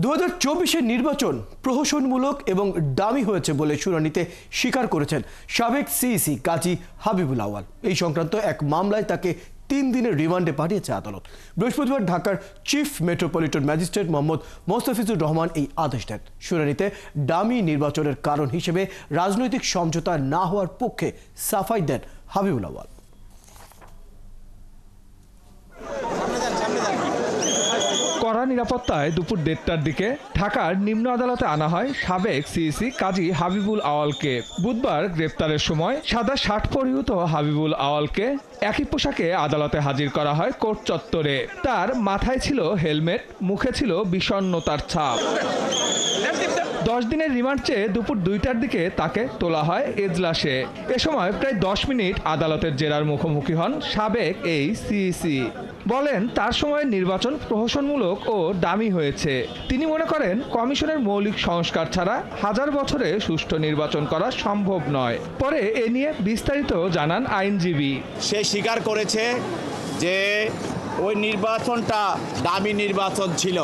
2024-এর নির্বাচন প্রহসনমূলক এবং ডামি হয়েছে বলে শুনানিতে স্বীকার করেছেন সাবেক সিইসি কাজী হাবিবুল আওয়াল। এই সংক্রান্ত এক মামলায় তাকে 3 দিনের রিমান্ডে পাঠিয়েছে আদালত। বৃহস্পতিবার ঢাকার chief metropolitan magistrate Mohammad Mostafizur Rahman এই আদেশ দেন। শুনানিতে ডামি নির্বাচনের কারণ হিসেবে রাজনৈতিক সমঝোতা না হওয়ার পক্ষে সাফাই দেন হাবিবুল আওয়াল। কড়া নিরাপত্তায় দুপুর 1:30টার দিকে ঢাকার নিম্ন আদালতে আনা হয় সাবেক সিইসি কাজী হাবিবুল আওয়ালকে। বুধবার গ্রেপ্তারের সময় সাদা শার্ট পরিহিত হাবিবুল আওয়ালকে একই পোশাকে আদালতে হাজির করা হয় কোর্ট চত্বরে। তার মাথায় ছিল হেলমেট, মুখে ছিল বিষণ্ণতার ছাপ। 10 দিনের রিমান্ড চেয়ে দুপুর 2টার দিকে তাকে তোলা হয় এজলাসে। এ সময় প্রায় 10 মিনিট আদালতের জেরার মুখোমুখি হন সাবেক এই সিইসি। বলেন তার সময় নির্বাচন প্রহসনমূলক ও ডামি হয়েছে। তিনি মনে করেন কমিশনের মৌলিক সংস্কার ছাড়া হাজার বছরে সুষ্ঠু নির্বাচন করা সম্ভব নয়। পরে এ নিয়ে বিস্তারিত জানান আইনজীবী। সে স্বীকার করেছে যে ওই নির্বাচনটা ডামি নির্বাচন ছিল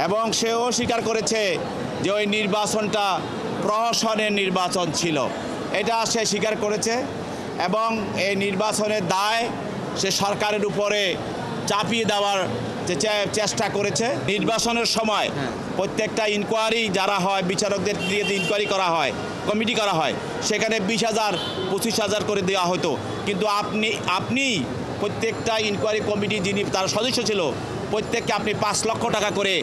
এবং সেও স্বীকার করেছে যে ওই নির্বাচনটা প্রহসনের নির্বাচন ছিল। এটা সে স্বীকার করেছে এবং এই নির্বাচনের দায় সে সরকারের উপরে চাপিয়ে দেওয়ার চেষ্টা করেছে। নির্বাচনের সময় প্রত্যেকটা ইনকোয়ারি যারা হয় বিচারকদের দিয়ে ইনকোয়ারি করা হয়, কমিটি করা হয়, সেখানে 20,000 25,000 করে দেওয়া হতো। কিন্তু আপনি প্রত্যেকটা ইনকোয়ারি কমিটি যিনি তার সদস্য ছিল প্রত্যেককে আপনি 5 লক্ষ টাকা করে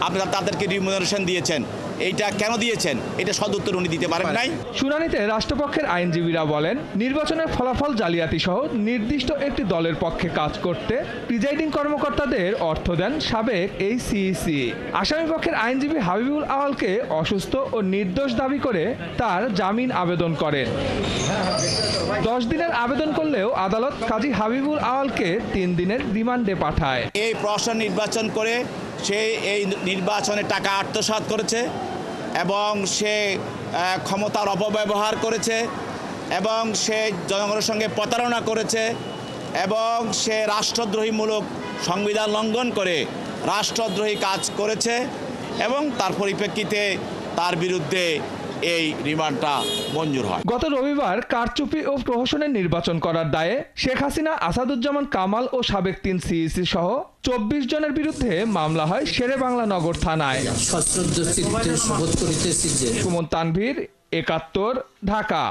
আপনারা তাদেরকে রিমুনারেশন দিয়েছেন। এইটা কেন দিয়েছেন? এটা সদুত্তর উনি দিতে পারেন নাই। শুনানিতে রাষ্ট্রপক্ষের আইনজীবীরা বলেন নির্বাচনের ফলাফল জালিয়াতি সহ নির্দিষ্ট একটি দলের পক্ষে কাজ করতে প্রিজাইডিং কর্মকর্তাদের অর্থ দেন সাবেক এই সিইসি। আসামি পক্ষের আইনজীবী হাবিবুল আওয়ালকে অসুস্থ ও নির্দোষ দাবি করে তার জামিন আবেদন করেন। 10 দিনের আবেদন করলেও আদালত কাজী হাবিবুল আওয়ালকে 3 দিনের রিমান্ডে পাঠায়। এই প্রহসন নির্বাচন করে সে এই নির্বাচনে টাকা আত্মসাৎ করেছে এবং সে ক্ষমতার অপব্যবহার করেছে এবং সে জনগণের সঙ্গে প্রতারণা করেছে এবং সে রাষ্ট্রদ্রোহীমূলক সংবিধান লঙ্ঘন করে রাষ্ট্রদ্রোহী কাজ করেছে এবং তার পরিপ্রেক্ষিতে তার বিরুদ্ধে এই রিমান্ডটা মঞ্জুর হয়। গত রবিবার কারচুপি ও প্রহসনের নির্বাচন করার দায়ে শেখ হাসিনা, আসাদুজ্জামান কামাল ও সাবেক 3 সিইসি সহ 24 জনের বিরুদ্ধে মামলা হয় শেরেবাংলা নগর থানায়। সুমন তানভীর, 71, ঢাকা।